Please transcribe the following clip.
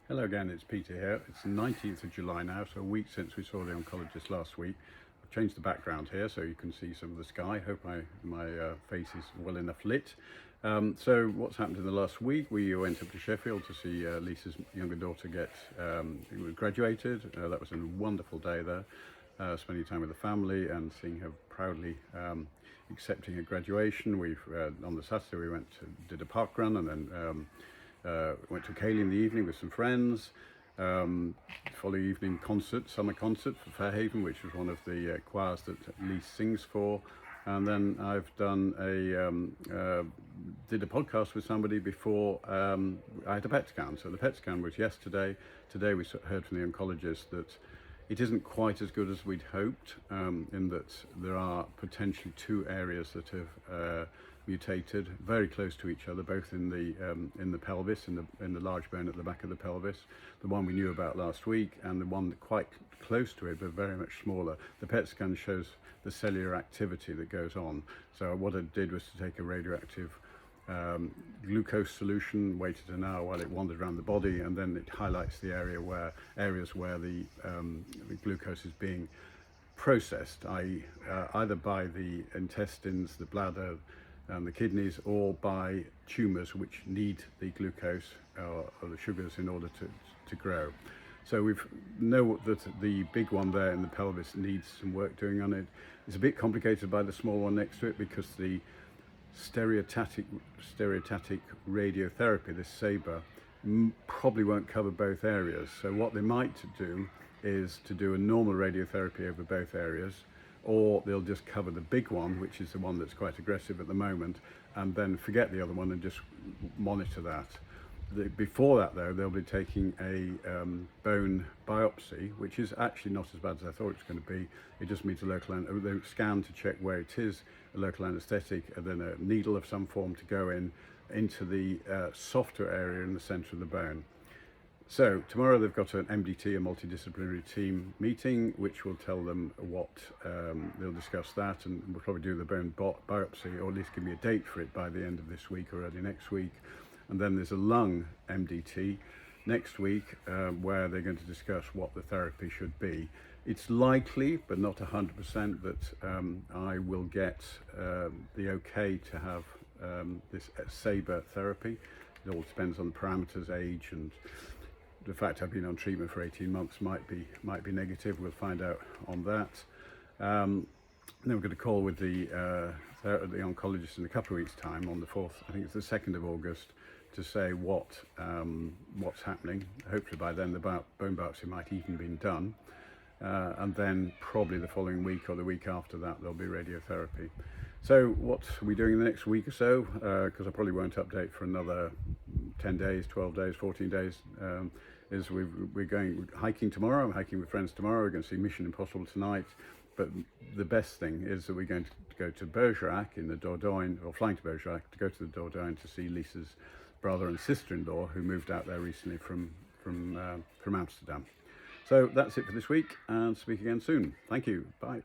Hello again, it's Peter here. It's the 19th of July now, so a week since we saw the oncologist last week. I've changed the background here so you can see some of the sky. Hope my face is well enough lit. So what's happened in the last week? We went up to Sheffield to see Lisa's younger daughter get graduated. That was a wonderful day there, spending time with the family and seeing her proudly accepting her graduation. On the Saturday we did a park run, and then went to Cayley in the evening with some friends. Following evening summer concert for Fairhaven, which was one of the choirs that Lee sings for. And then I've done did a podcast with somebody before I had a PET scan. So the PET scan was yesterday. Today we heard from the oncologist that it isn't quite as good as we'd hoped, in that there are potentially two areas that have mutated very close to each other, both in the pelvis, in the large bone at the back of the pelvis, the one we knew about last week, and the one quite close to it but very much smaller. The PET scan shows the cellular activity that goes on. So what I did was to take a radioactive glucose solution, waited an hour while it wandered around the body, and then it highlights the areas where the glucose is being processed, i.e. either by the intestines, the bladder, and the kidneys, or by tumours which need the glucose or the sugars in order to grow. So we know that the big one there in the pelvis needs some work doing on it. It's a bit complicated by the small one next to it, because the stereotactic radiotherapy, this SABR, probably won't cover both areas. So what they might do is to do a normal radiotherapy over both areas, or they'll just cover the big one, which is the one that's quite aggressive at the moment, and then forget the other one and just monitor that. Before that though, they'll be taking a bone biopsy, which is actually not as bad as I thought it was going to be. It just needs a scan to check where it is, a local anaesthetic, and then a needle of some form to go into the softer area in the centre of the bone. So tomorrow they've got an MDT, a multidisciplinary team meeting, which will tell them what, they'll discuss that, and we'll probably do the bone biopsy, or at least give me a date for it by the end of this week or early next week. And then there's a lung MDT next week, where they're going to discuss what the therapy should be. It's likely, but not 100%, that I will get the okay to have this SABR therapy. It all depends on the parameters, age, and the fact I've been on treatment for 18 months might be negative. We'll find out on that. Then we're going to call with the oncologist in a couple of weeks' time on the 4th, I think it's the 2nd of August, to say what's happening. Hopefully by then the bone biopsy might even been done. And then probably the following week or the week after that there'll be radiotherapy. So what are we doing in the next week or so? Because I probably won't update for another 10 days, 12 days, 14 days. We're going hiking tomorrow. I'm hiking with friends tomorrow. We're going to see Mission Impossible tonight. But the best thing is that we're going to go to Bergerac in the Dordogne, or flying to Bergerac to go to the Dordogne to see Lisa's brother and sister-in-law, who moved out there recently from Amsterdam. So that's it for this week, and speak again soon. Thank you. Bye.